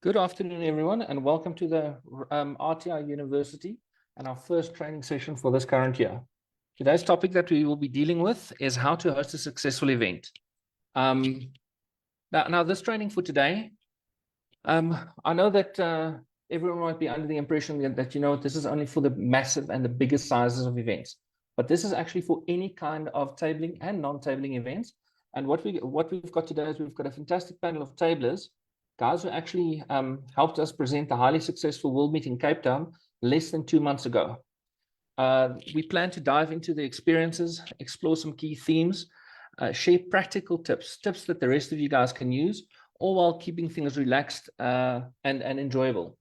Good afternoon, everyone, and welcome to the RTI University and our first training session for this current year. Today's topic that we will be dealing with is how to host a successful event. Now, this training for today, I know that everyone might be under the impression that this is only for the massive and the biggest sizes of events, but this is actually for any kind of tabling and non-tabling events. And what we've got today is we've got a fantastic panel of tablers, guys who actually helped us present the highly successful World Meeting Cape Town less than 2 months ago. We plan to dive into the experiences, explore some key themes, share practical tips that the rest of you guys can use, all while keeping things relaxed and enjoyable.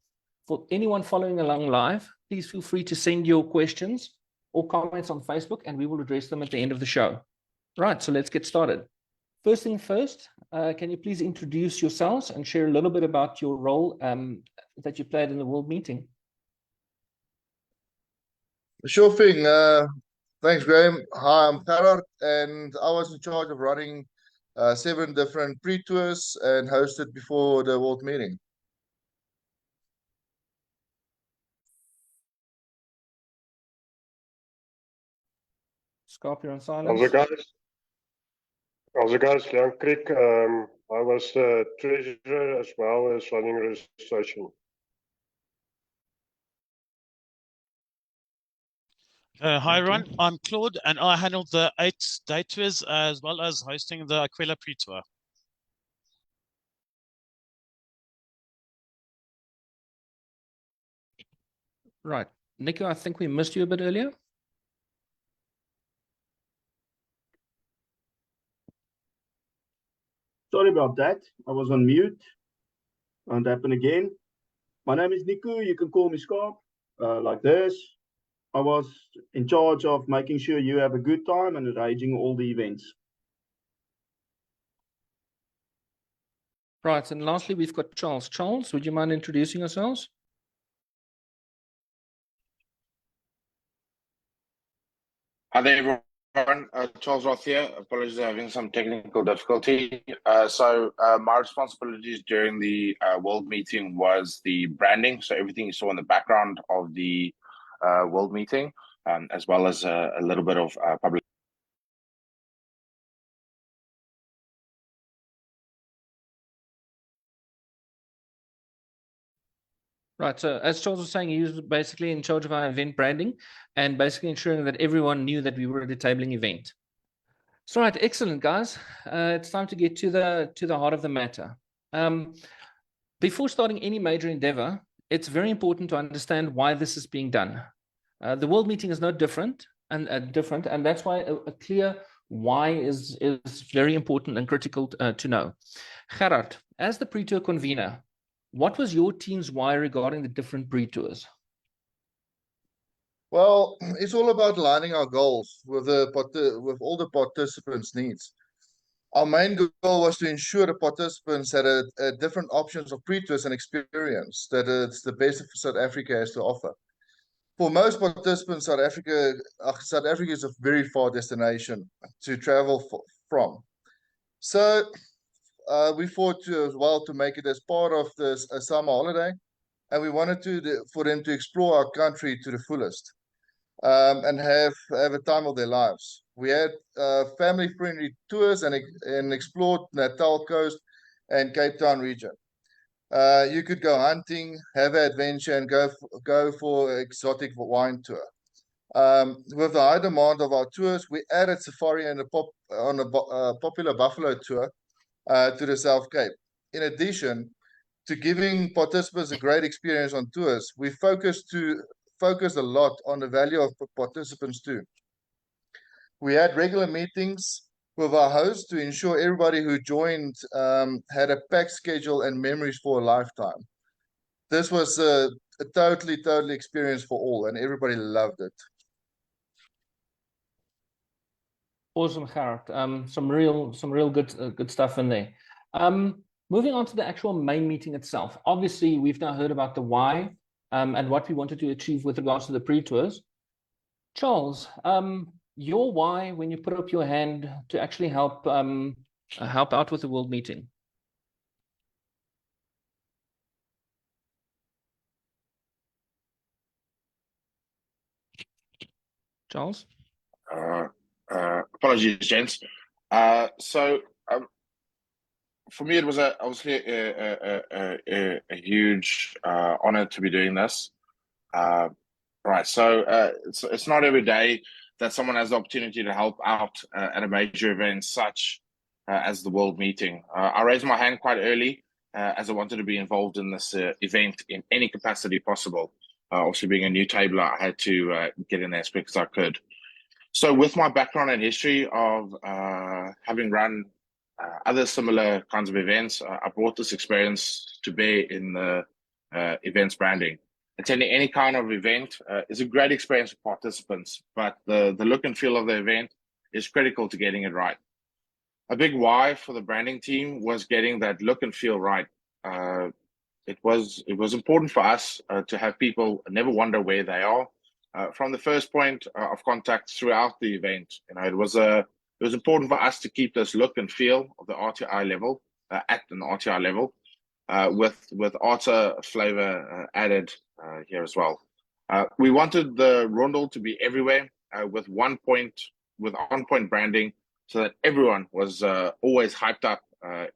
For anyone following along live, please feel free to send your questions or comments on Facebook, and we will address them at the end of the show. Right, so let's get started. First thing first, can you please introduce yourselves and share a little bit about your role that you played in the World Meeting? Sure thing. Thanks, Graham. Hi, I'm Gerard, and I was in charge of running 7 different pre-tours and hosted before the World Meeting. Scarp, you're on silence. Also guys, Jan Creek, I was the treasurer as well as running registration. Hi everyone, I'm Claude and I handled the 8 day tours as well as hosting the Aquila pre-tour. Right. Nico, I think we missed you a bit earlier. Sorry about that. I was on mute. Won't happen again. My name is Nico. You can call me Scarp, like this. I was in charge of making sure you have a good time and arranging all the events. Right, and lastly, we've got Charles. Charles, would you mind introducing yourselves? Hi there, everyone. Charles Roth here. Apologies for having some technical difficulty. So my responsibilities during the World Meeting was the branding. So everything you saw in the background of the World Meeting, as well as a little bit of public. Right, so as Charles was saying, he was basically in charge of our event branding and basically ensuring that everyone knew that we were at a tabling event. So right, excellent, guys. It's time to get to the heart of the matter. Before starting any major endeavor, it's very important to understand why this is being done. The World Meeting is no different, and that's why a clear why is very important and critical to know. Gerard, as the pre-tour convener, what was your team's why regarding the different pre-tours? Well, it's all about aligning our goals with all the participants' needs. Our main goal was to ensure the participants had a different options of pre-tours and experience that it's the best South Africa has to offer. For most participants, South Africa is a very far destination to travel from. So we thought as well to make it as part of this summer holiday, and we wanted for them to explore our country to the fullest and have a time of their lives. We had family-friendly tours and explored Natal Coast and Cape Town region. You could go hunting, have an adventure, and go for an exotic wine tour. With the high demand of our tours, we added safari and a popular buffalo tour to the South Cape. In addition to giving participants a great experience on tours, we focused a lot on the value of participants too. We had regular meetings with our hosts to ensure everybody who joined had a packed schedule and memories for a lifetime. This was a totally experience for all, and everybody loved it. Awesome, Gerard. Some real good stuff in there. Moving on to the actual main meeting itself. Obviously, we've now heard about the why and what we wanted to achieve with regards to the pre-tours. Charles, your why when you put up your hand to actually help out with the World Meeting? Charles? Apologies, gents. So for me, it was obviously a huge honor to be doing this. Right, so it's not every day that someone has the opportunity to help out at a major event such as the World Meeting. I raised my hand quite early as I wanted to be involved in this event in any capacity possible. Obviously, being a new tabler, I had to get in there as quick as I could. So with my background and history of having run other similar kinds of events, I brought this experience to bear in the events branding. Attending any kind of event is a great experience for participants, but the look and feel of the event is critical to getting it right. A big why for the branding team was getting that look and feel right. It was important for us to have people never wonder where they are. From the first point of contact throughout the event, it was important for us to keep this look and feel of the RTI level at an RTI level, with Arta flavor added here as well. We wanted the rondel to be everywhere with on-point branding, so that everyone was always hyped up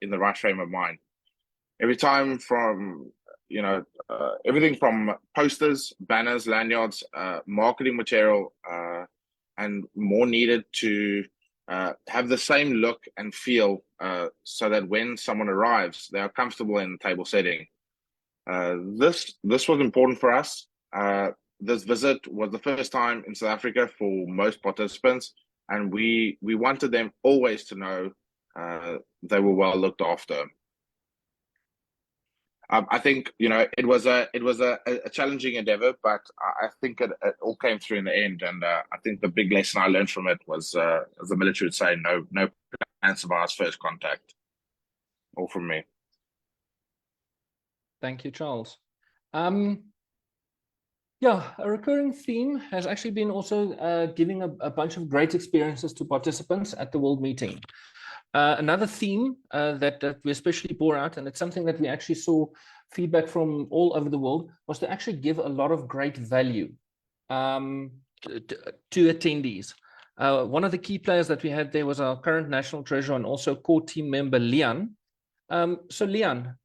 in the right frame of mind. Every time from everything from posters, banners, lanyards, marketing material, and more needed to have the same look and feel so that when someone arrives, they are comfortable in the table setting. This was important for us. This visit was the first time in South Africa for most participants, and we wanted them always to know they were well looked after. I think it was a challenging endeavor, but I think it all came through in the end. And I think the big lesson I learned from it was, as the military would say, no plans survives first contact. All from me. Thank you, Charles. Yeah, a recurring theme has actually been also giving a bunch of great experiences to participants at the World Meeting. Another theme that we especially bore out, and it's something that we actually saw feedback from all over the world, was to actually give a lot of great value to attendees. One of the key players that we had there was our current national treasurer and also core team member, Leon. So Leon,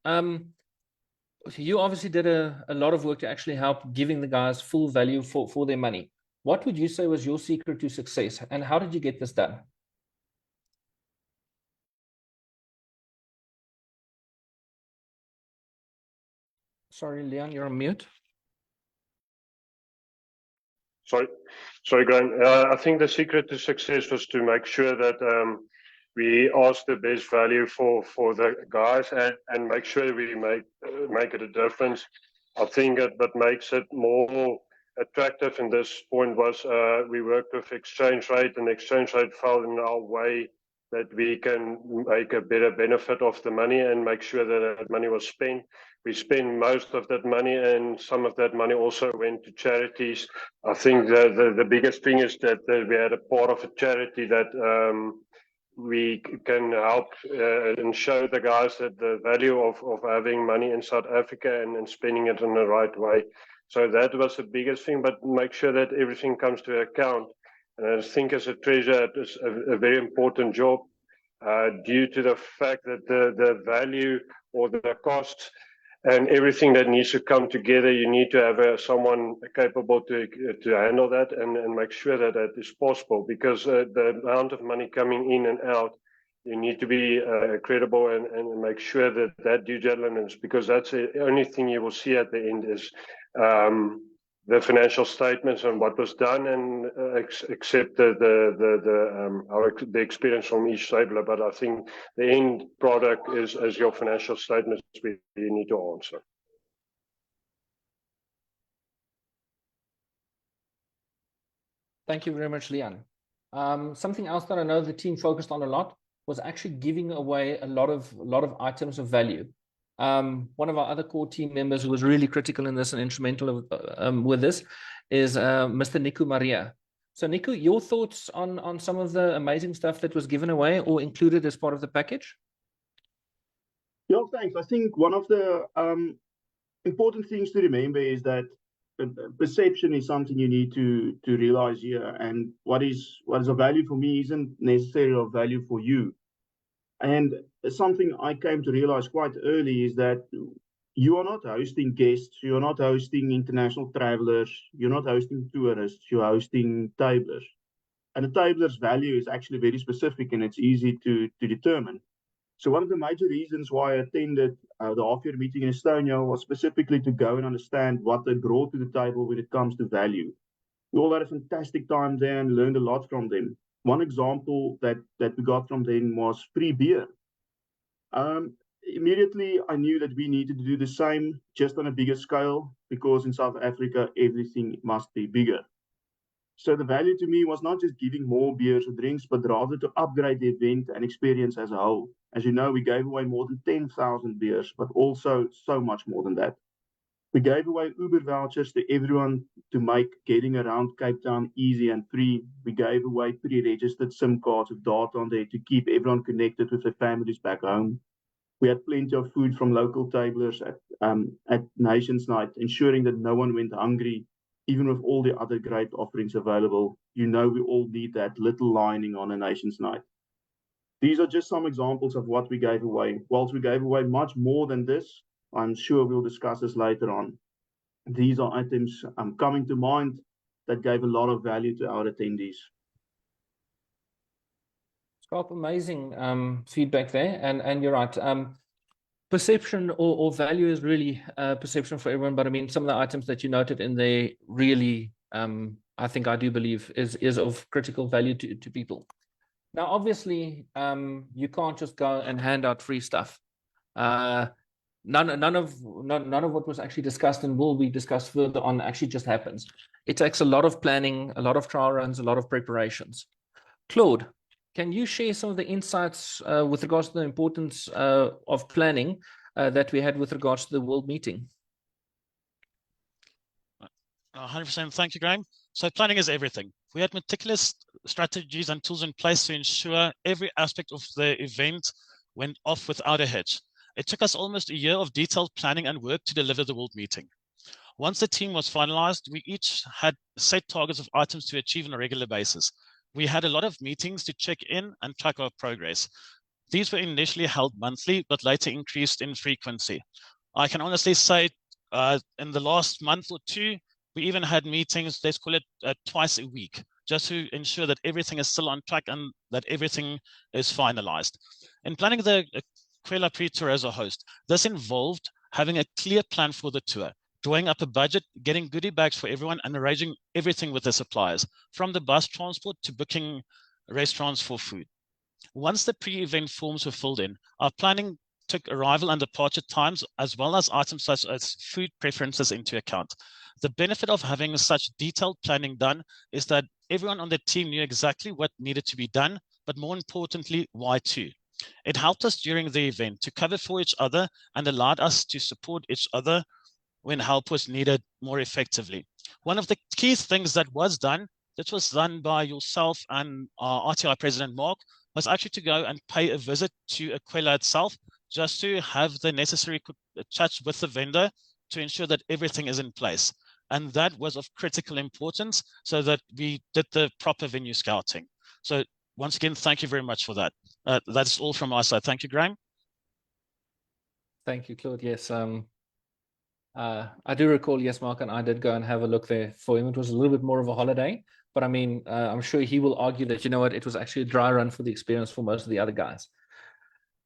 you obviously did a lot of work to actually help giving the guys full value for their money. What would you say was your secret to success, and how did you get this done? Sorry, Leon, you're on mute. Sorry, Graham. I think the secret to success was to make sure that we ask the best value for the guys and make sure we make it a difference. I think what makes it more attractive in this point was we worked with exchange rate, and exchange rate fell in our way that we can make a better benefit of the money and make sure that that money was spent. We spent most of that money, and some of that money also went to charities. I think the biggest thing is that we had a part of a charity that we can help and show the guys that the value of having money in South Africa and spending it in the right way. So that was the biggest thing, but make sure that everything comes to account. And I think as a treasurer, it is a very important job due to the fact that the value or the cost and everything that needs to come together, you need to have someone capable to handle that and make sure that that is possible, because the amount of money coming in and out, you need to be credible and make sure that that due diligence, because that's the only thing you will see at the end is the financial statements and what was done, and accept the experience from each tabler. But I think the end product is your financial statements you need to answer. Thank you very much, Leon. Something else that I know the team focused on a lot was actually giving away a lot of items of value. One of our other core team members who was really critical in this and instrumental with this is Mr. Niku Maria. So Niku, your thoughts on some of the amazing stuff that was given away or included as part of the package? Yeah, thanks. I think one of the important things to remember is that perception is something you need to realize here. And what is of value for me isn't necessarily of value for you. And something I came to realize quite early is that you are not hosting guests, you are not hosting international travelers, you're not hosting tourists, you're hosting tablers. And the tabler's value is actually very specific and it's easy to determine. So one of the major reasons why I attended the half-year meeting in Estonia was specifically to go and understand what they brought to the table when it comes to value. We all had a fantastic time there and learned a lot from them. One example that we got from them was free beer. Immediately, I knew that we needed to do the same, just on a bigger scale, because in South Africa, everything must be bigger. So the value to me was not just giving more beers or drinks, but rather to upgrade the event and experience as a whole. As you know, we gave away more than 10,000 beers, but also so much more than that. We gave away Uber vouchers to everyone to make getting around Cape Town easy and free. We gave away pre-registered SIM cards with data on there to keep everyone connected with their families back home. We had plenty of food from local tablers at Nations Night, ensuring that no one went hungry, even with all the other great offerings available. You know, we all need that little lining on a Nations Night. These are just some examples of what we gave away. Whilst we gave away much more than this, I'm sure we'll discuss this later on. These are items coming to mind that gave a lot of value to our attendees. Scott, amazing feedback there, and you're right. Perception or value is really perception for everyone, but I mean, some of the items that you noted in there really, I think I do believe is of critical value to people. Now, obviously, you can't just go and hand out free stuff. None of what was actually discussed and will be discussed further on actually just happens. It takes a lot of planning, a lot of trial runs, a lot of preparations. Claude, can you share some of the insights with regards to the importance of planning that we had with regards to the World Meeting? 100%. Thank you, Graham. So planning is everything. We had meticulous strategies and tools in place to ensure every aspect of the event went off without a hitch. It took us almost a year of detailed planning and work to deliver the World Meeting. Once the team was finalized, we each had set targets of items to achieve on a regular basis. We had a lot of meetings to check in and track our progress. These were initially held monthly, but later increased in frequency. I can honestly say in the last month or two, we even had meetings, let's call it twice a week, just to ensure that everything is still on track and that everything is finalized. In planning the Aquila Pre-Tour as a host, this involved having a clear plan for the tour, drawing up a budget, getting goodie bags for everyone, and arranging everything with the suppliers, from the bus transport to booking restaurants for food. Once the pre-event forms were filled in, our planning took arrival and departure times, as well as items such as food preferences into account. The benefit of having such detailed planning done is that everyone on the team knew exactly what needed to be done, but more importantly, why to. It helped us during the event to cover for each other and allowed us to support each other when help was needed more effectively. One of the key things that was done by yourself and our RTI President Mark, was actually to go and pay a visit to Aquila itself, just to have the necessary chats with the vendor to ensure that everything is in place. And that was of critical importance so that we did the proper venue scouting. So once again, thank you very much for that. That's all from my side. Thank you, Graham. Thank you, Claude. Yes, I do recall, yes, Mark and I did go and have a look there for him. It was a little bit more of a holiday, but I mean, I'm sure he will argue that, you know what, it was actually a dry run for the experience for most of the other guys.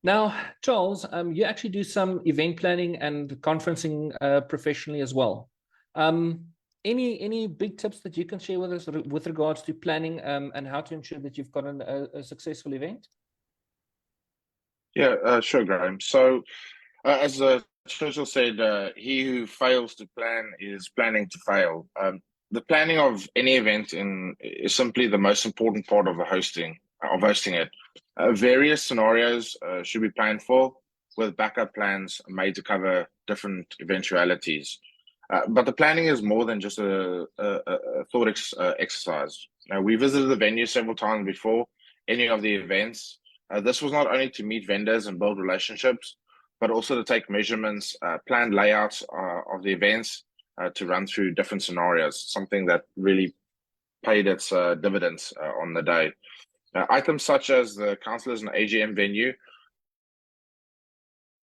Now, Charles, you actually do some event planning and conferencing professionally as well. Any big tips that you can share with us with regards to planning and how to ensure that you've got a successful event? Yeah, sure, Graham. So, as Churchill said, he who fails to plan is planning to fail. The planning of any event is simply the most important part of hosting it. Various scenarios should be planned for, with backup plans made to cover different eventualities. But the planning is more than just a thought exercise. Now, we visited the venue several times before any of the events. This was not only to meet vendors and build relationships, but also to take measurements, plan layouts of the events, to run through different scenarios, something that really paid its dividends on the day. Items such as the councillors and AGM venue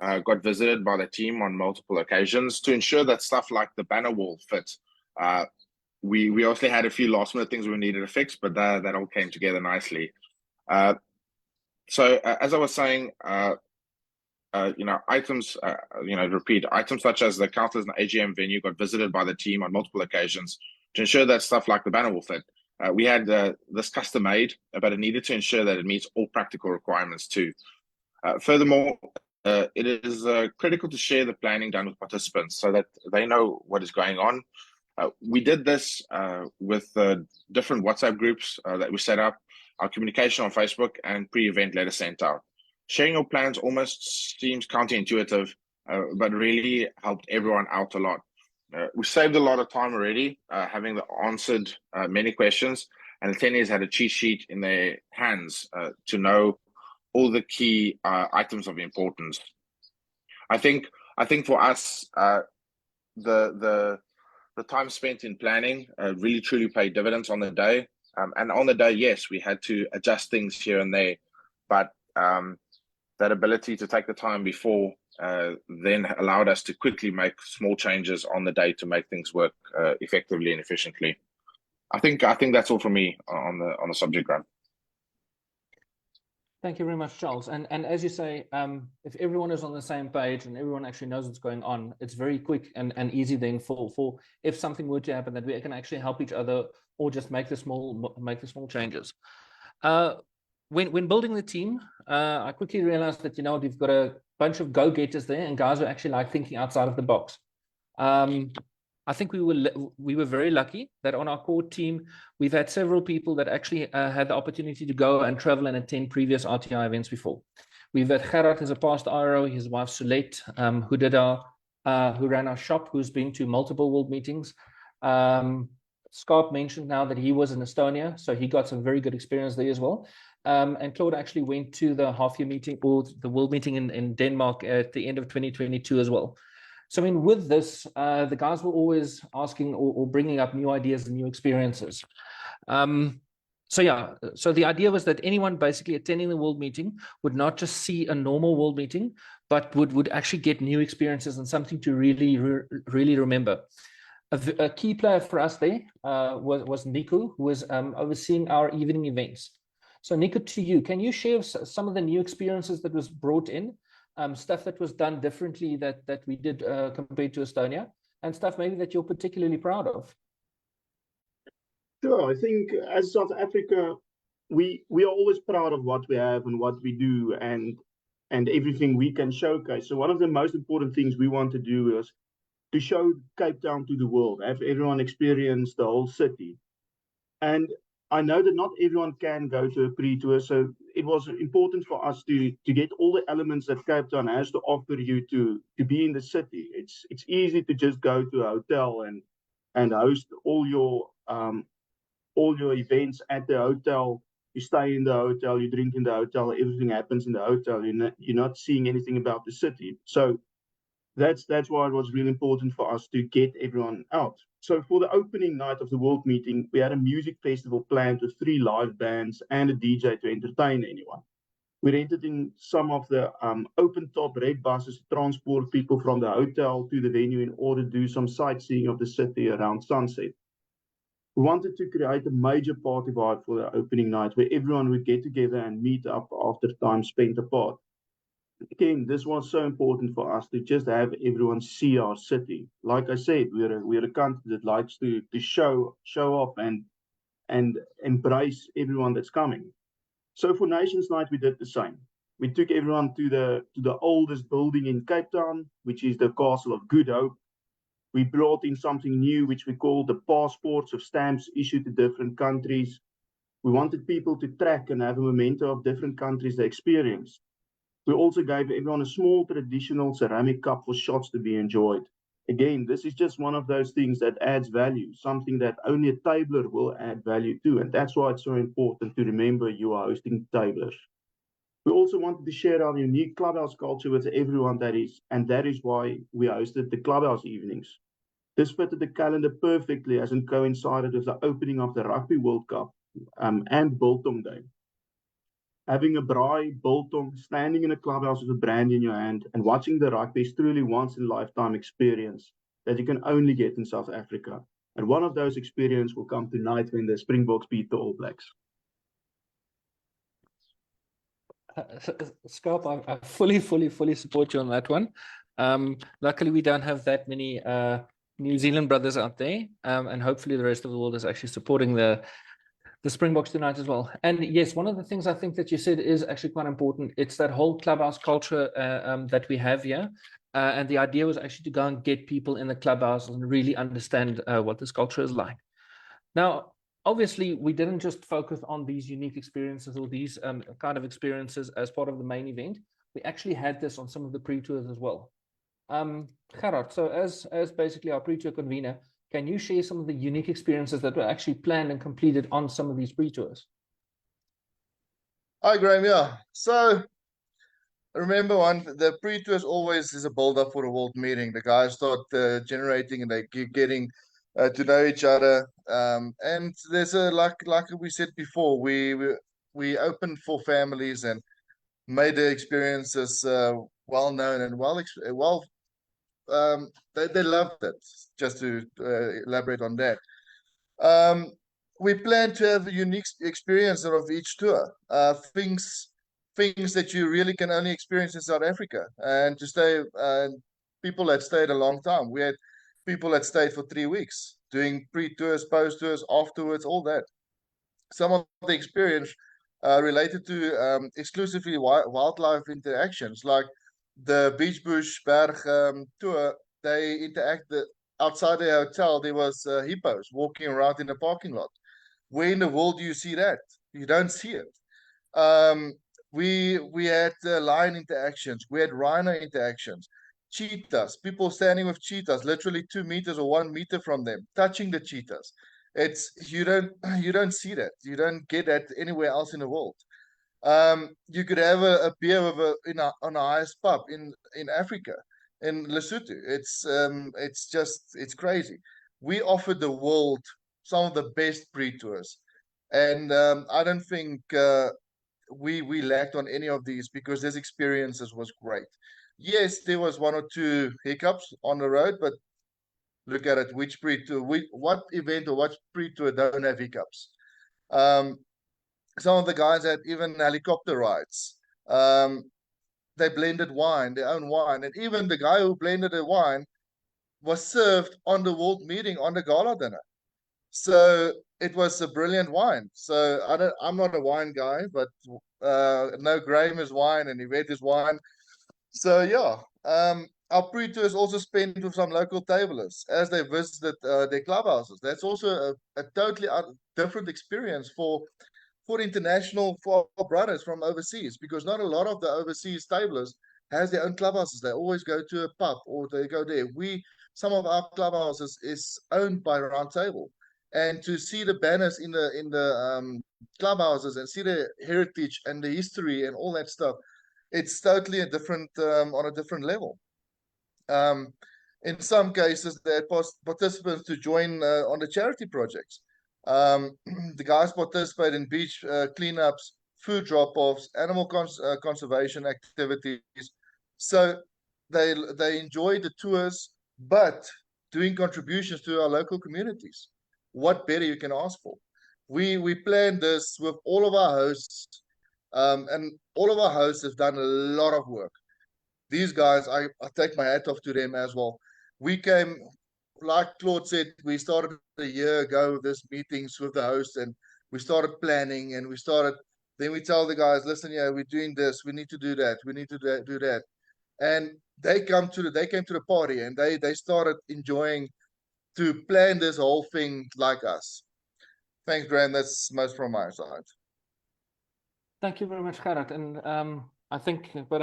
got visited by the team on multiple occasions to ensure that stuff like the banner wall fit. We also had a few last minute things we needed to fix, but that all came together nicely. So as I was saying, items, items such as the councillors and AGM venue got visited by the team on multiple occasions to ensure that stuff like the banner will fit. We had this custom made, but it needed to ensure that it meets all practical requirements too. Furthermore, it is critical to share the planning done with participants so that they know what is going on. We did this with different WhatsApp groups that we set up, our communication on Facebook, and pre-event letter sent out. Sharing your plans almost seems counterintuitive, but really helped everyone out a lot. We saved a lot of time already, having answered many questions, and attendees had a cheat sheet in their hands to know all the key items of importance. I think for us, the time spent in planning really truly paid dividends on the day. And on the day, yes, we had to adjust things here and there, but that ability to take the time before then allowed us to quickly make small changes on the day to make things work effectively and efficiently. I think that's all from me on the subject, Graham. Thank you very much, Charles. And as you say, if everyone is on the same page and everyone actually knows what's going on, it's very quick and easy then for if something were to happen that we can actually help each other or just make the small changes. When building the team, I quickly realized that we've got a bunch of go-getters there and guys who actually like thinking outside of the box. I think we were very lucky that on our core team, we've had several people that actually had the opportunity to go and travel and attend previous RTI events before. We've had Gerard as a past IRO, his wife Sulet, who ran our shop, who's been to multiple world meetings. Scarp mentioned now that he was in Estonia, so he got some very good experience there as well. And Claude actually went to the half-year meeting or the world meeting in Denmark at the end of 2022 as well. So with this, the guys were always asking or bringing up new ideas and new experiences. So the idea was that anyone basically attending the world meeting would not just see a normal world meeting, but would actually get new experiences and something to really remember. A key player for us there was Nico, who was overseeing our evening events. So Nico, to you, can you share some of the new experiences that was brought in? Stuff that was done differently that we did compared to Estonia, and stuff maybe that you're particularly proud of? Sure. I think as South Africa, we are always proud of what we have and what we do and everything we can showcase. So one of the most important things we want to do is to show Cape Town to the world, have everyone experience the whole city. And I know that not everyone can go to a pre-tour, so it was important for us to get all the elements that Cape Town has to offer you to be in the city. It's easy to just go to a hotel and host all your events at the hotel. You stay in the hotel, you drink in the hotel, everything happens in the hotel. You're not seeing anything about the city. So that's why it was really important for us to get everyone out. So for the opening night of the World Meeting, we had a music festival planned with 3 live bands and a DJ to entertain anyone. We rented in some of the open-top red buses to transport people from the hotel to the venue in order to do some sightseeing of the city around sunset. We wanted to create a major party vibe for the opening night where everyone would get together and meet up after time spent apart. Again, this was so important for us to just have everyone see our city. Like I said, we're a country that likes to show off and embrace everyone that's coming. So for Nations Night, we did the same. We took everyone to the oldest building in Cape Town, which is the Castle of Good Hope. We brought in something new, which we called the passports of stamps issued to different countries. We wanted people to track and have a memento of different countries they experienced. We also gave everyone a small traditional ceramic cup for shots to be enjoyed. Again, this is just one of those things that adds value, something that only a tabler will add value to, and that's why it's so important to remember you are hosting tablers. We also wanted to share our unique clubhouse culture with everyone that is why we hosted the clubhouse evenings. This fitted the calendar perfectly as it coincided with the opening of the Rugby World Cup and Biltong Day. Having a braai, biltong, standing in a clubhouse with a brand in your hand and watching the rugby is truly once-in-a-lifetime experience that you can only get in South Africa. And one of those experiences will come tonight when the Springboks beat the All Blacks. Scarp, I fully support you on that one. Luckily, we don't have that many New Zealand brothers out there, and hopefully the rest of the world is actually supporting the Springboks tonight as well. And yes, one of the things I think that you said is actually quite important. It's that whole clubhouse culture that we have here. And the idea was actually to go and get people in the clubhouse and really understand what this culture is like. Now, obviously, we didn't just focus on these unique experiences or these kind of experiences as part of the main event. We actually had this on some of the pre-tours as well. Gerard, so as basically our pre-tour convener, can you share some of the unique experiences that were actually planned and completed on some of these pre-tours? Hi, Graham. Yeah. So remember, the pre-tours always is a build-up for a world meeting. The guys start generating and they keep getting to know each other. And there's like we said before, we opened for families and made the experiences well known and they loved it. Just to elaborate on that, we plan to have a unique experience of each tour. Things that you really can only experience in South Africa, and to stay. People that stayed a long time. We had people that stayed for 3 weeks, doing pre-tours, post-tours, afterwards, all that. Some of the experience related to exclusively wildlife interactions, like the Beach Bush Berg tour. They interact outside the hotel. There was hippos walking around in the parking lot. Where in the world do you see that? You don't see it. We had lion interactions. We had rhino interactions. Cheetahs. People standing with cheetahs, literally 2 meters or 1 meter from them, touching the cheetahs. You don't see that. You don't get that anywhere else in the world. You could have a beer on a highest pub in Africa, in Lesotho. It's crazy. We offered the world some of the best pre-tours, and I don't think we lacked on any of these because this experiences was great. Yes, there was 1 or 2 hiccups on the road, but look at it. Which pre-tour, what event or what pre-tour don't have hiccups? Some of the guys had even helicopter rides. They blended wine, their own wine, and even the guy who blended the wine was served on the world meeting on the gala dinner. So it was a brilliant wine. So I'm not a wine guy, but no, Graham is wine and Yvette is wine. So yeah, our pre-tours also spent with some local tablers as they visited their clubhouses. That's also a totally different experience for our brothers from overseas, because not a lot of the overseas tablers has their own clubhouses. They always go to a pub or they go there. Some of our clubhouses is owned by Round Table, and to see the banners in the clubhouses and see the heritage and the history and all that stuff, it's totally a different on a different level. In some cases, they had participants to join on the charity projects. The guys participate in beach cleanups, food drop-offs, animal conservation activities. So they enjoy the tours, but doing contributions to our local communities. What better you can ask for? We planned this with all of our hosts, and all of our hosts have done a lot of work. These guys, I take my hat off to them as well. We came, like Claude said, we started a year ago with this meetings with the hosts, and we started planning, and then we tell the guys, listen, yeah, we're doing this, we need to do that, we need to do that. And they came to the party, and they started enjoying to plan this whole thing like us. Thanks, Graham. That's most from my side. Thank you very much, Gerard. And I think, but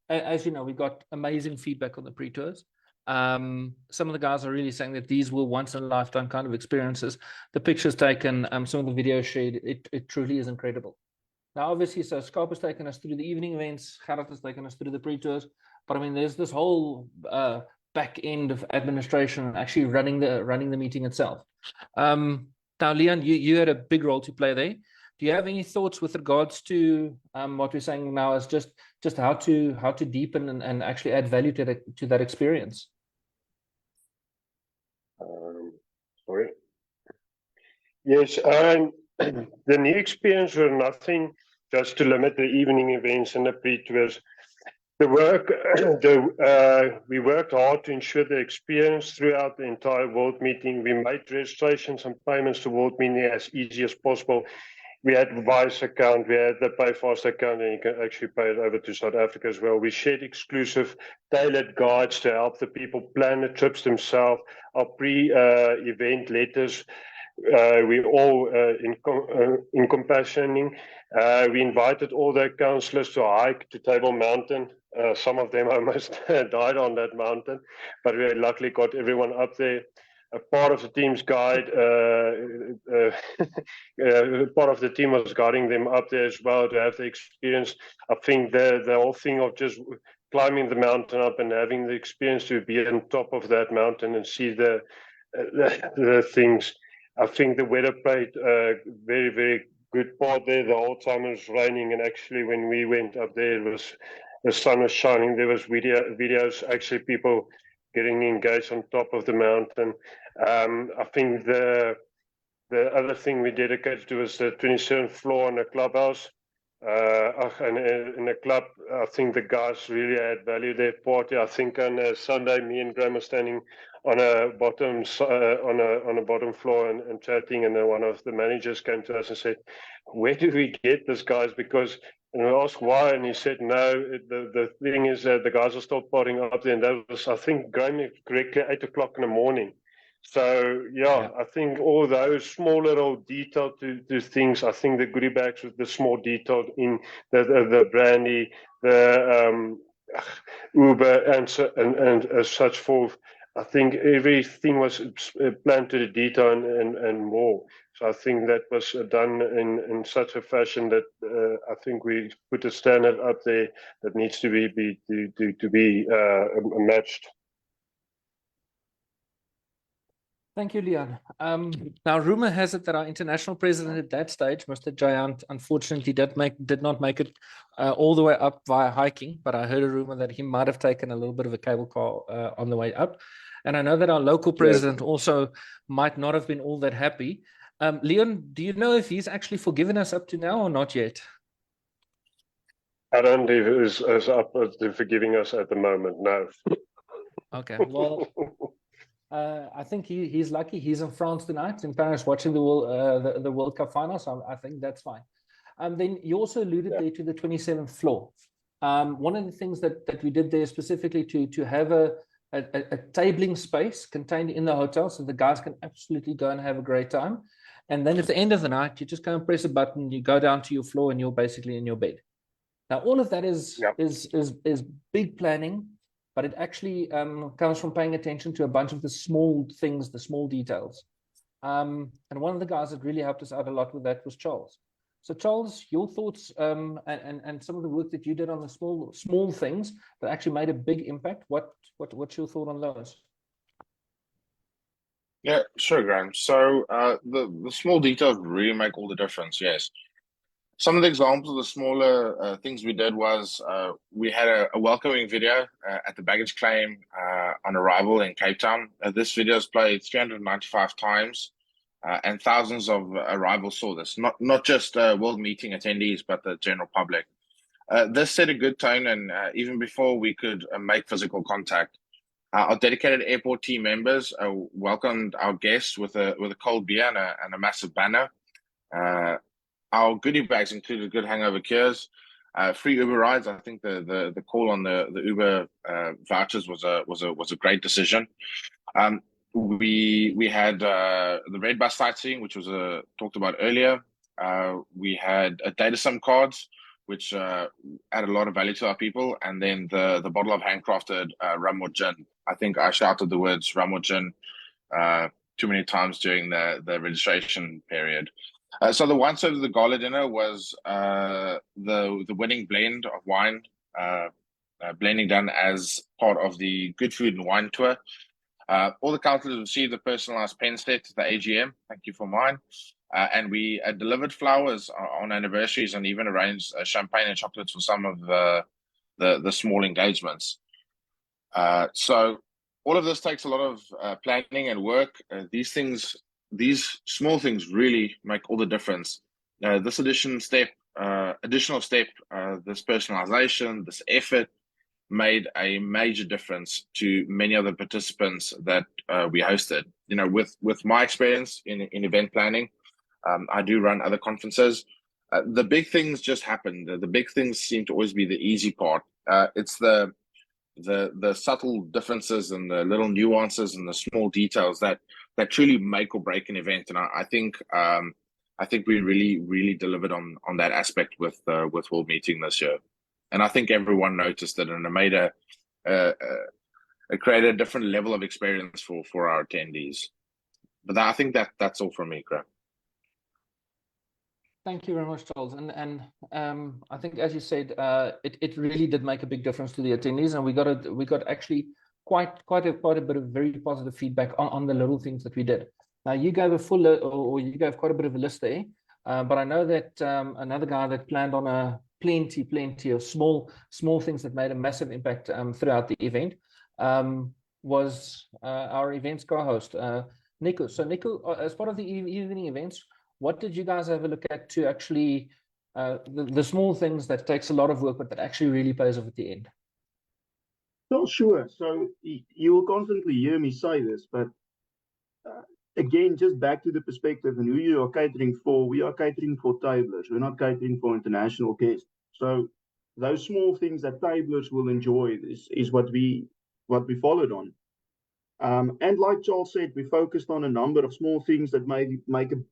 as you know, we got amazing feedback on the pre-tours. Some of the guys are really saying that these were once in a lifetime kind of experiences. The pictures taken, some of the videos shared, it truly is incredible. Now, obviously, so Scope has taken us through the evening events, Gerard has taken us through the pre-tours, but I mean, there's this whole back end of administration and actually running the meeting itself. Now, Leon, you had a big role to play there. Do you have any thoughts with regards to what we're saying now as just how to deepen and actually add value to that experience? Sorry. Yes, and the new experience were nothing just to limit the evening events and the pre-tours. The work, we worked hard to ensure the experience throughout the entire World Meeting. We made registrations and payments to World Meeting as easy as possible. We had Vice account, we had the PayFast account, and you can actually pay it over to South Africa as well. We shared exclusive tailored guides to help the people plan the trips themselves. Our pre-event letters, we all in compassioning. We invited all the councillors to hike to Table Mountain. Some of them almost died on that mountain, but we luckily got everyone up there. A part of the team's guide, part of the team was guiding them up there as well to have the experience. I think the whole thing of just climbing the mountain up and having the experience to be on top of that mountain and see the things. I think the weather played a very, very good part there. The whole time it was raining, and actually when we went up there, the sun was shining. There was videos, actually people getting engaged on top of the mountain. I think the other thing we dedicated to was the 27th floor in the clubhouse. And in the club, I think the guys really had value their party. I think on a Sunday, me and Graham were standing on a bottom on a bottom floor and chatting, and then one of the managers came to us and said, "Where do we get this, guys?" Because and we asked why, and he said, "No, the thing is that the guys are still partying up there," and that was, I think, Graham correctly, 8 o'clock in the morning. So yeah, I think all those small little detail to things. I think the goodie bags with the small detail in the brandy, the Uber and such forth. I think everything was planned to the detail and more. So I think that was done in such a fashion that I think we put a standard up there that needs to be matched. Thank you, Leon. Now, rumor has it that our international president at that stage, Mr. Jayant, unfortunately did not make it all the way up via hiking, but I heard a rumor that he might have taken a little bit of a cable car on the way up. And I know that our local president also might not have been all that happy. Leon, do you know if he's actually forgiven us up to now or not yet? I don't believe he's up to forgiving us at the moment, no. Okay, well... I think he's lucky. He's in France tonight, in Paris, watching the World Cup final. So I think that's fine. Then you also alluded there to the 27th floor. One of the things that we did there specifically to have a tabling space contained in the hotel, so the guys can absolutely go and have a great time. And then at the end of the night, you just go and press a button, you go down to your floor, and you're basically in your bed. Now, all of that is big planning. But it actually comes from paying attention to a bunch of the small things, the small details. And one of the guys that really helped us out a lot with that was Charles. So Charles, your thoughts and some of the work that you did on the small things that actually made a big impact. What's your thought on those? Yeah, sure, Graham. So the small details really make all the difference, yes. Some of the examples of the smaller things we did was we had a welcoming video at the baggage claim on arrival in Cape Town. This video is played 395 times, and thousands of arrivals saw this. Not just World Meeting attendees, but the general public. This set a good tone, and even before we could make physical contact, our dedicated airport team members welcomed our guests with a cold beer and a massive banner. Our goodie bags included good hangover cures, free Uber rides. I think the call on the Uber vouchers was a great decision. We had the red bus sightseeing, which was talked about earlier. We had data SIM cards, which added a lot of value to our people, and then the bottle of handcrafted rum or gin. I think I shouted the words rum or gin too many times during the registration period. So the wine served at the gala dinner was the winning blend of wine, blending done as part of the Good Food and Wine Tour. All the councillors received the personalised pen set to the AGM. Thank you for mine. And we delivered flowers on anniversaries and even arranged champagne and chocolates for some of the small engagements. So all of this takes a lot of planning and work. These small things really make all the difference. This additional step, this personalization, this effort made a major difference to many other participants that we hosted. You know, with my experience in event planning, I do run other conferences. The big things just happen. The big things seem to always be the easy part. It's the subtle differences and the little nuances and the small details that truly make or break an event. And I think we really delivered on that aspect with World Meeting this year. And I think everyone noticed it, and it made it created a different level of experience for our attendees. But I think that's all from me, Graham. Thank you very much, Charles. And I think, as you said, it really did make a big difference to the attendees, and we got actually quite a bit of very positive feedback on the little things that we did. Now, you gave a full, or you gave quite a bit of a list there, but I know that another guy that planned on a plenty of small things that made a massive impact throughout the event was our events co-host, Nico. So Nico, as part of the evening events, what did you guys have a look at to actually the small things that takes a lot of work, but that actually really pays off at the end? Well, sure. So you will constantly hear me say this, but again, just back to the perspective and who you are catering for. We are catering for tablers. We're not catering for international guests. So those small things that tablers will enjoy is what we followed on. And like Charles said, we focused on a number of small things that make a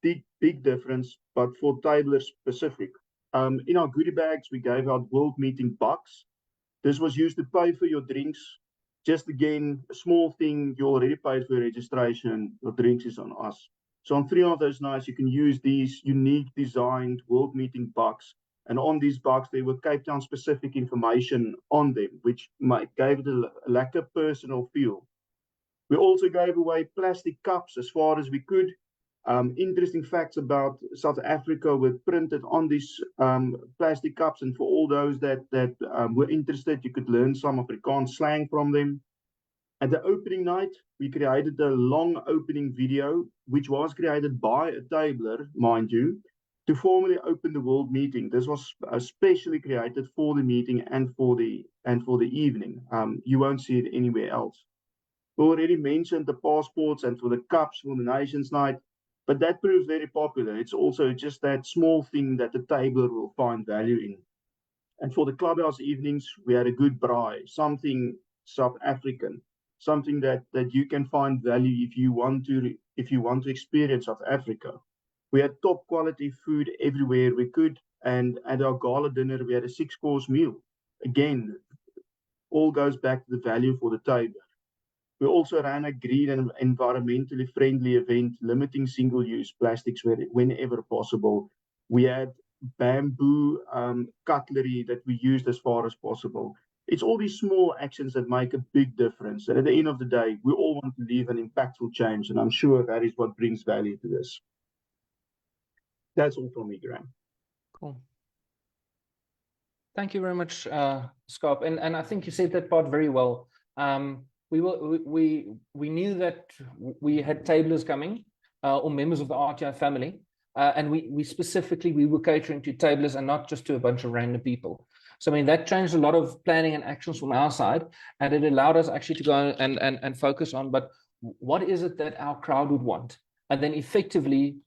big difference, but for tablers specific. In our goodie bags, we gave out World Meeting bucks. This was used to pay for your drinks. Just again, a small thing, you already paid for your registration, your drinks is on us. So on 3 of those nights, you can use these unique designed World Meeting bucks. And on these bucks, there were Cape Town specific information on them, which gave it a lekker personal feel. We also gave away plastic cups as far as we could. Interesting facts about South Africa were printed on these plastic cups, and for all those that were interested, you could learn some Afrikaans slang from them. At the opening night, we created a long opening video, which was created by a tabler, mind you, to formally open the World Meeting. This was especially created for the meeting and for the evening. You won't see it anywhere else. We already mentioned the passports and for the cups for the Nations Night, but that proves very popular. It's also just that small thing that the tabler will find value in. And for the clubhouse evenings, we had a good braai, something South African, something that you can find value if you want to experience South Africa. We had top quality food everywhere we could, and at our gala dinner, we had a 6-course meal. Again, all goes back to the value for the table. We also ran a green and environmentally friendly event, limiting single-use plastics whenever possible. We had bamboo cutlery that we used as far as possible. It's all these small actions that make a big difference. And at the end of the day, we all want to leave an impactful change, and I'm sure that is what brings value to this. That's all from me, Graham. Cool. Thank you very much, Scott. And I think you said that part very well. We knew that we had tablers coming, or members of the RTI family, and we specifically were catering to tablers and not just to a bunch of random people. So I mean that changed a lot of planning and actions from our side, and it allowed us actually to go and focus on, but what is it that our crowd would want? And then effectively,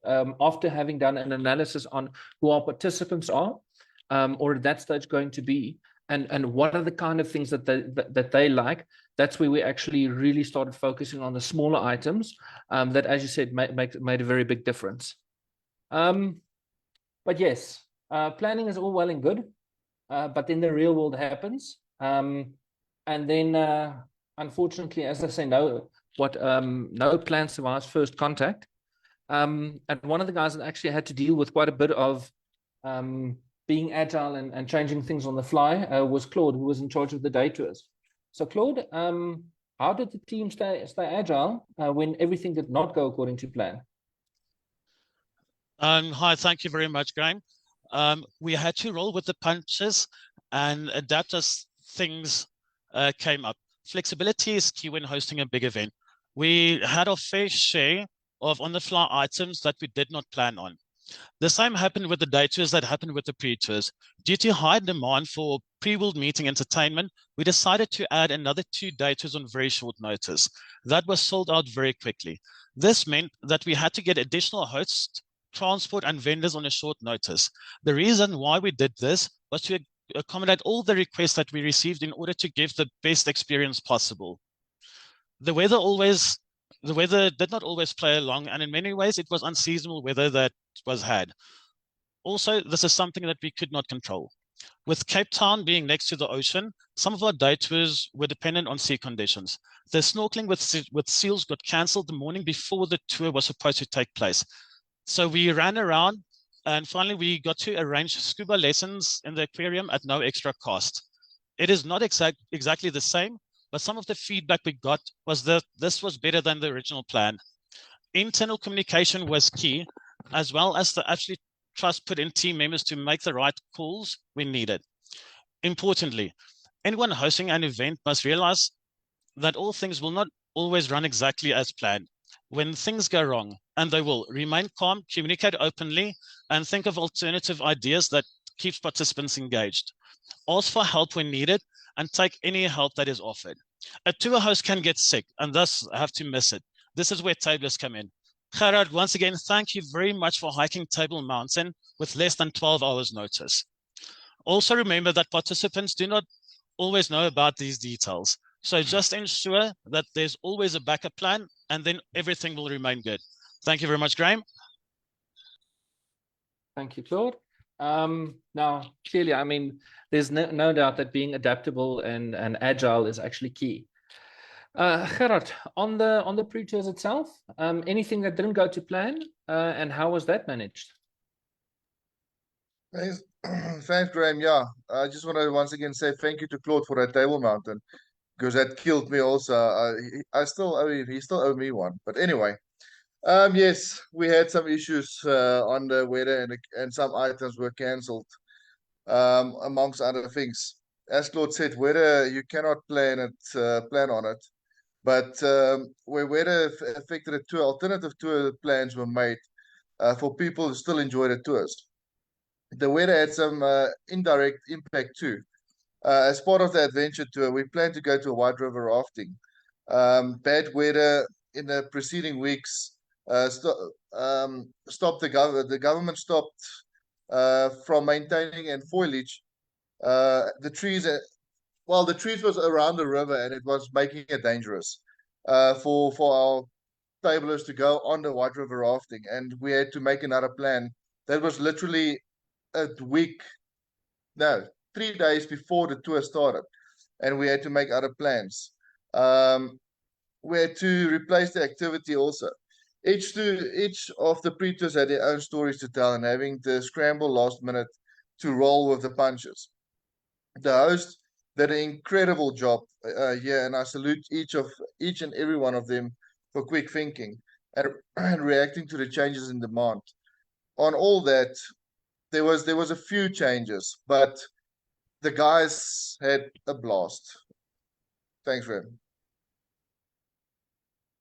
after having done an analysis on who our participants are, or at that stage going to be, and what are the kind of things that they like, that's where we actually really started focusing on the smaller items that, as you said, made a very big difference. But yes, planning is all well and good, but then the real world happens. And then, unfortunately, as I say, no plan survives first contact. And one of the guys that actually had to deal with quite a bit of being agile and changing things on the fly was Claude, who was in charge of the day tours. So Claude, how did the team stay agile when everything did not go according to plan? Hi, thank you very much, Graham. We had to roll with the punches and adapt as things came up. Flexibility is key when hosting a big event. We had our fair share of on-the-fly items that we did not plan on. The same happened with the day tours that happened with the pre-tours. Due to high demand for pre-world meeting entertainment, we decided to add another 2 day tours on very short notice. That was sold out very quickly. This meant that we had to get additional hosts, transport, and vendors on a short notice. The reason why we did this was to accommodate all the requests that we received in order to give the best experience possible. The weather did not always play along, and in many ways it was unseasonable weather that was had. Also, this is something that we could not control. With Cape Town being next to the ocean, some of our day tours were dependent on sea conditions. The snorkeling with seals got cancelled the morning before the tour was supposed to take place. So we ran around, and finally we got to arrange scuba lessons in the aquarium at no extra cost. It is not exactly the same, but some of the feedback we got was that this was better than the original plan. Internal communication was key, as well as the absolute trust put in team members to make the right calls when needed. Importantly, anyone hosting an event must realize that all things will not always run exactly as planned. When things go wrong, and they will, remain calm, communicate openly, and think of alternative ideas that keeps participants engaged. Ask for help when needed, and take any help that is offered. A tour host can get sick and thus have to miss it. This is where tablers come in. Gerard, once again, thank you very much for hiking Table Mountain with less than 12 hours notice. Also remember that participants do not always know about these details. So just ensure that there's always a backup plan, and then everything will remain good. Thank you very much, Graham. Thank you, Claude. Now, clearly, I mean, there's no doubt that being adaptable and agile is actually key. Gerard, on the pre-tours itself, anything that didn't go to plan, and how was that managed? Thanks, thanks, Graham. Yeah, I just want to once again say thank you to Claude for that Table Mountain, because that killed me also. I still owe him, he still owe me one. But anyway, yes, we had some issues on the weather, and some items were cancelled, amongst other things. As Claude said, weather, you cannot plan on it. But where weather affected the tour, alternative tour plans were made for people to still enjoy the tours. The weather had some indirect impact too. As part of the adventure tour, we plan to go to a White River rafting. Bad weather in the preceding weeks stopped the government stopped from maintaining and foliage. The trees was around the river, and it was making it dangerous for our tablers to go on the White River rafting, and we had to make another plan. That was literally a week, no, 3 days before the tour started, and we had to make other plans. We had to replace the activity also. Each of the pre-tours had their own stories to tell, and having to scramble last minute to roll with the punches. The host did an incredible job here, and I salute each and every one of them for quick thinking and reacting to the changes in demand. On all that, there was a few changes, but the guys had a blast. Thanks, Rem.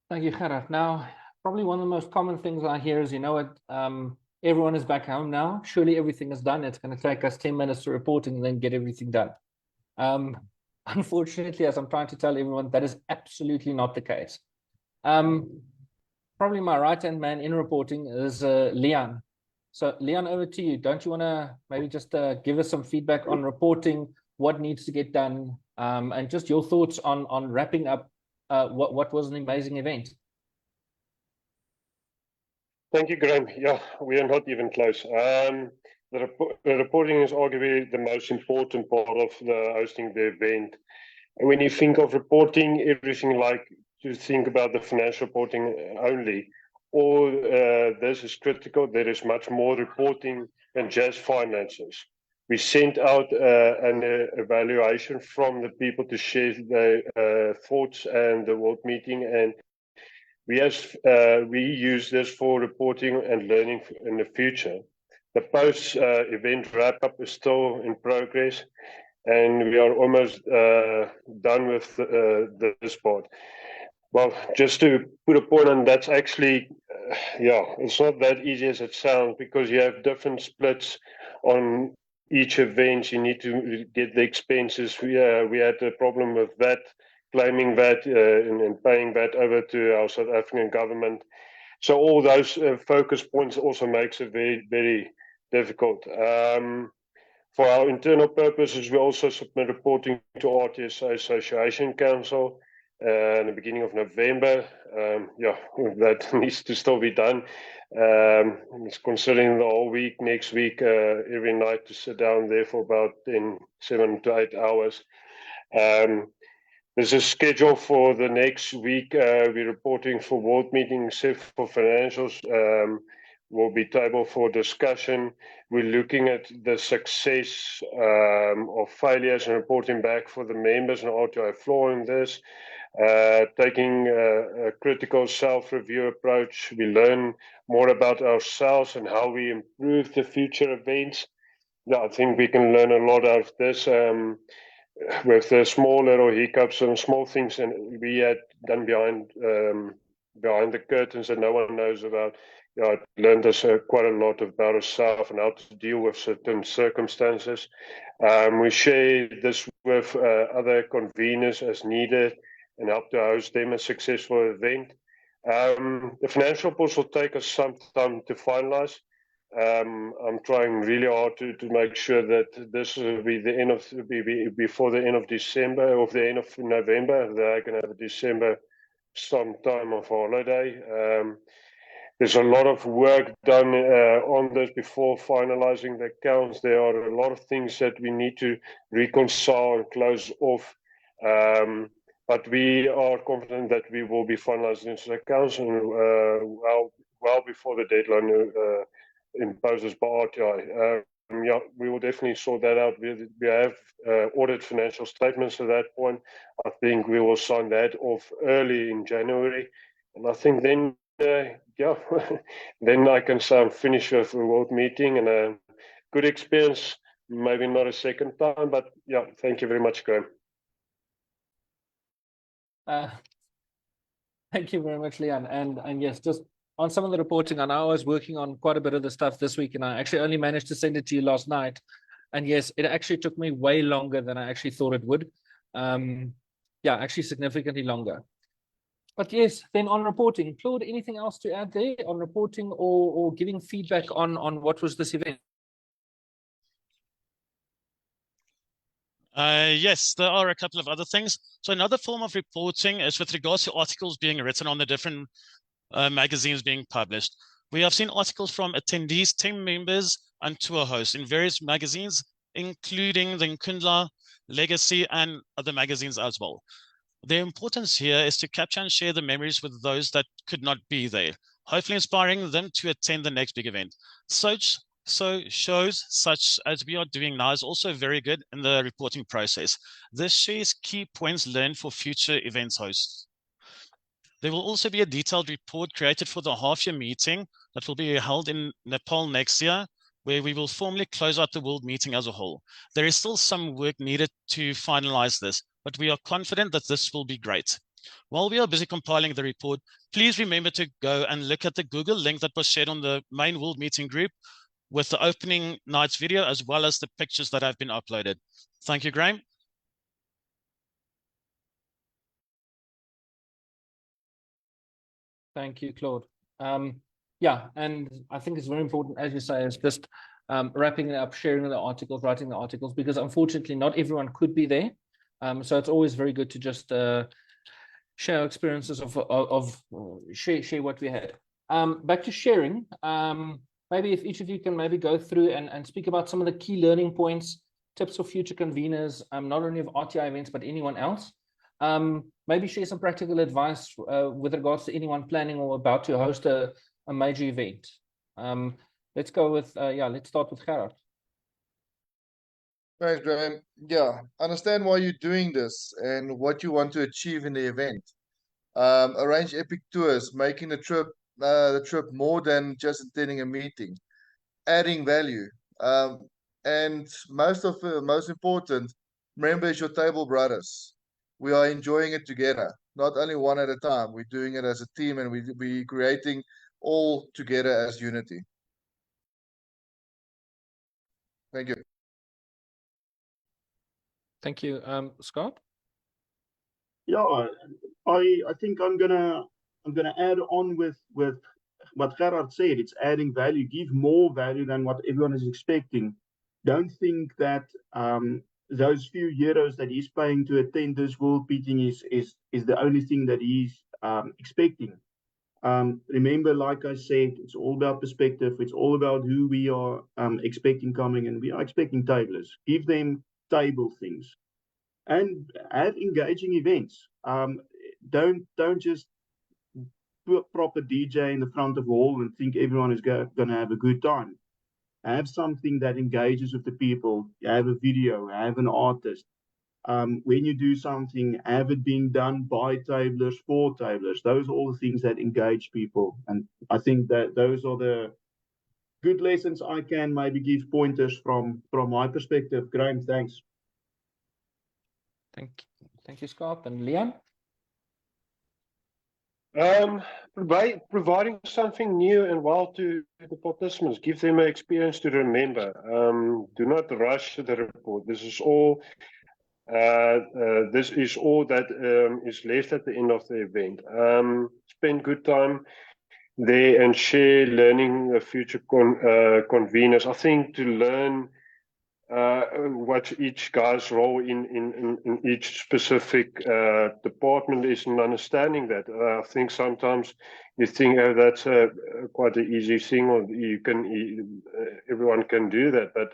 Thank you, Gerard. Now, probably one of the most common things I hear is, you know what, everyone is back home now. Surely everything is done. It's going to take us 10 minutes to reporting and then get everything done. Unfortunately, as I'm trying to tell everyone, that is absolutely not the case. Probably my right-hand man in reporting is Leon. So Leon, over to you. Don't you want to maybe just give us some feedback on reporting, what needs to get done, and just your thoughts on wrapping up what was an amazing event? Thank you, Graham. Yeah, we are not even close. The reporting is arguably the most important part of the hosting the event. When you think of reporting, everything like to think about the financial reporting only, or this is critical. There is much more reporting than just finances. We sent out an evaluation from the people to share their thoughts and the world meeting, and we use this for reporting and learning in the future. The post-event wrap-up is still in progress, and we are almost done with this part. Well, just to put a point on that's actually, it's not that easy as it sounds, because you have different splits on each event. You need to get the expenses. We had a problem with that, claiming that and paying that over to our South African government. So all those focus points also makes it very, very difficult. For our internal purposes, we also submit reporting to RTSA Association Council in the beginning of November. That needs to still be done. It's considering the whole week, next week, every night to sit down there for about 7 to 8 hours. There's a schedule for the next week. We're reporting for world meeting, except for financials. Will be tabled for discussion. We're looking at the success or failures and reporting back for the members and RTI floor in this. Taking a critical self-review approach. We learn more about ourselves and how we improve the future events. Yeah, I think we can learn a lot out of this. With the small little hiccups and small things and we had done behind the curtains that no one knows about. I learned us quite a lot about ourselves and how to deal with certain circumstances. We share this with other conveners as needed and help to host them a successful event. The financial reports will take us some time to finalize. I'm trying really hard to make sure that this will be the end of before the end of December or the end of November. That I can have a December some time of holiday. There's a lot of work done on this before finalizing the accounts. There are a lot of things that we need to reconcile and close off. But we are confident that we will be finalizing the accounts and well before the deadline imposes by RTI. We will definitely sort that out. We have audit financial statements at that point. I think we will sign that off early in January. And I think then, then I can say I'm finished with the world meeting and a good experience. Maybe not a second time, but thank you very much, Graham. Thank you very much, Leon. And yes, just on some of the reporting, I was working on quite a bit of the stuff this week, and I actually only managed to send it to you last night. And yes, it actually took me way longer than I actually thought it would. Actually significantly longer. But yes, then on reporting, Claude, anything else to add there on reporting or giving feedback on what was this event? Yes, there are a couple of other things. So another form of reporting is with regards to articles being written on the different magazines being published. We have seen articles from attendees, team members, and tour hosts in various magazines, including the Nkundla, Legacy, and other magazines as well. The importance here is to capture and share the memories with those that could not be there, hopefully inspiring them to attend the next big event. So shows such as we are doing now is also very good in the reporting process. This shares key points learned for future events hosts. There will also be a detailed report created for the half-year meeting that will be held in Nepal next year, where we will formally close out the world meeting as a whole. There is still some work needed to finalize this, but we are confident that this will be great. While we are busy compiling the report, please remember to go and look at the Google link that was shared on the main world meeting group with the opening night's video, as well as the pictures that have been uploaded. Thank you, Graham. Thank you, Claude. And I think it's very important, as you say, is just wrapping it up, sharing the articles, writing the articles, because unfortunately not everyone could be there. So it's always very good to just share experiences of share what we had. Back to sharing, maybe if each of you can maybe go through and speak about some of the key learning points, tips for future conveners, not only of RTI events, but anyone else. Maybe share some practical advice with regards to anyone planning or about to host a major event. Let's go with, let's start with Gerard. Thanks, Graham. Yeah, understand why you're doing this and what you want to achieve in the event. Arrange epic tours, making the trip more than just attending a meeting, adding value. And most important, remember it's your table brothers. We are enjoying it together, not only one at a time. We're doing it as a team, and we creating all together as unity. Thank you. Thank you. Scott? Yeah, I think I'm gonna add on with what Gerard said. It's adding value, give more value than what everyone is expecting. Don't think that those few euros that he's paying to attend this world meeting is the only thing that he's expecting. Remember, like I said, it's all about perspective. It's all about who we are expecting coming, and we are expecting tablers. Give them table things and have engaging events. Don't just put proper DJ in the front of the hall and think everyone is going to have a good time. Have something that engages with the people. Have a video. Have an artist. When you do something, have it being done by tablers for tablers. Those are all the things that engage people, and I think that those are the good lessons I can maybe give pointers from my perspective. Graham, thanks. Thank you, Scott. And Leon? Providing something new and wild to the participants, give them an experience to remember. Do not rush the report. This is all that is left at the end of the event. Spend good time there and share learning future conveners. I think to learn what each guy's role in each specific department is, and understanding that. I think sometimes you think, oh, that's quite an easy thing, or everyone can do that, but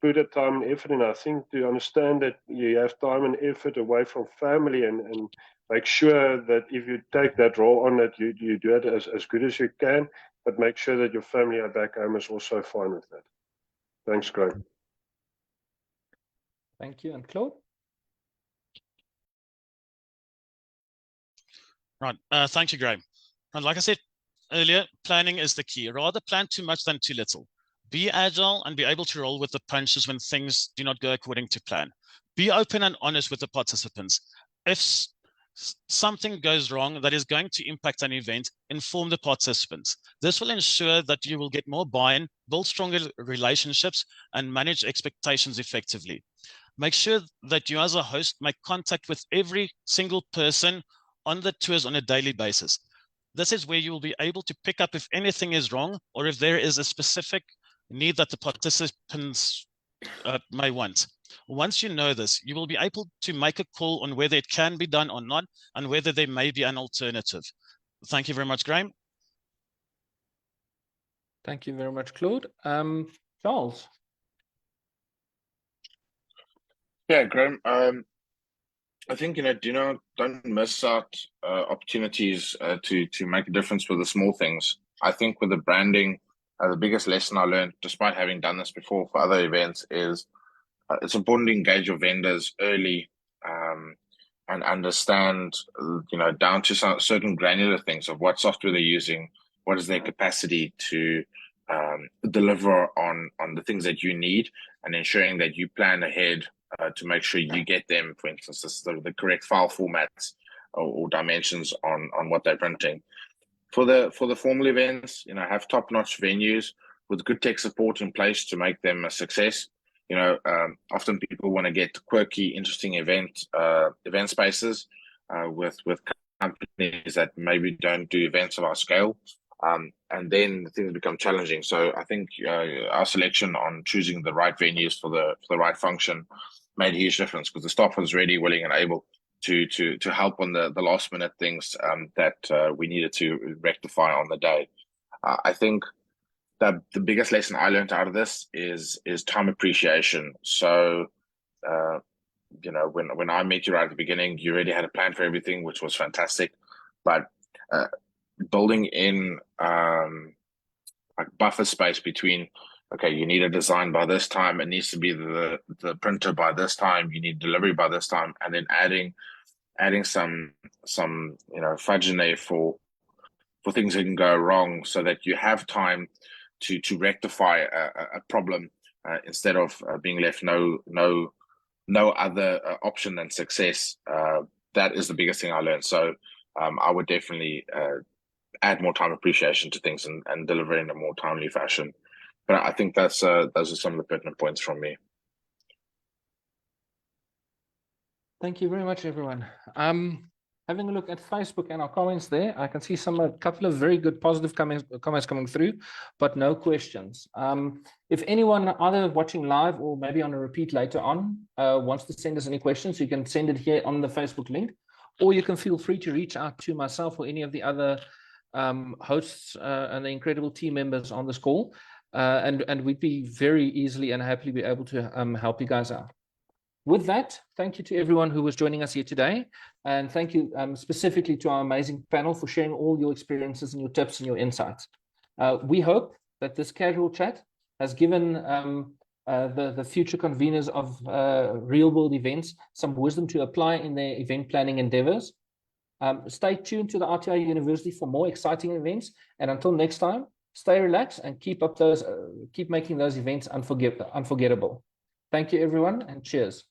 put a time and effort in. I think to understand that you have time and effort away from family, and make sure that if you take that role on, that you do it as good as you can, but make sure that your family are back home is also fine with that. Thanks, Graham. Thank you. And Claude? Right. Thank you, Graham. And like I said earlier, planning is the key. Rather plan too much than too little. Be agile and be able to roll with the punches when things do not go according to plan. Be open and honest with the participants. If something goes wrong that is going to impact an event, inform the participants. This will ensure that you will get more buy-in, build stronger relationships, and manage expectations effectively. Make sure that you as a host make contact with every single person on the tours on a daily basis. This is where you will be able to pick up if anything is wrong, or if there is a specific need that the participants may want. Once you know this, you will be able to make a call on whether it can be done or not, and whether there may be an alternative. Thank you very much, Graham. Thank you very much, Claude. Charles? Yeah, Graham. I think don't miss out opportunities to make a difference with the small things. I think with the branding, the biggest lesson I learned, despite having done this before for other events, is it's important to engage your vendors early and understand, down to some certain granular things of what software they're using, what is their capacity to deliver on the things that you need, and ensuring that you plan ahead to make sure you get them, for instance, the correct file formats or dimensions on what they're printing. For the formal events, have top-notch venues with good tech support in place to make them a success. Often people want to get quirky, interesting event spaces with companies that maybe don't do events of our scale, and then things become challenging. So I think our selection on choosing the right venues for the right function made a huge difference, because the staff was ready, willing, and able to help on the last minute things that we needed to rectify on the day. I think that the biggest lesson I learned out of this is time appreciation. So, when I met you right at the beginning, you already had a plan for everything, which was fantastic. But building in like buffer space between okay, you need a design by this time. It needs to be the printer by this time. You need delivery by this time, and then adding some fudge in there for things that can go wrong, so that you have time to rectify a problem instead of being left no other option than success. That is the biggest thing I learned. So I would definitely add more time appreciation to things and deliver in a more timely fashion. But I think those are some of the pertinent points from me. Thank you very much, everyone. Having a look at Facebook and our comments there, I can see a couple of very good positive comments coming through, but no questions. If anyone either watching live or maybe on a repeat later on wants to send us any questions, you can send it here on the Facebook link, or you can feel free to reach out to myself or any of the other hosts and the incredible team members on this call, and we'd be very easily and happily be able to help you guys out. With that, thank you to everyone who was joining us here today. And thank you specifically to our amazing panel for sharing all your experiences and your tips and your insights. We hope that this casual chat has given the future conveners of real world events some wisdom to apply in their event planning endeavors. Stay tuned to the RTI University for more exciting events. And until next time, stay relaxed and keep making those events unforgettable. Thank you, everyone, and cheers.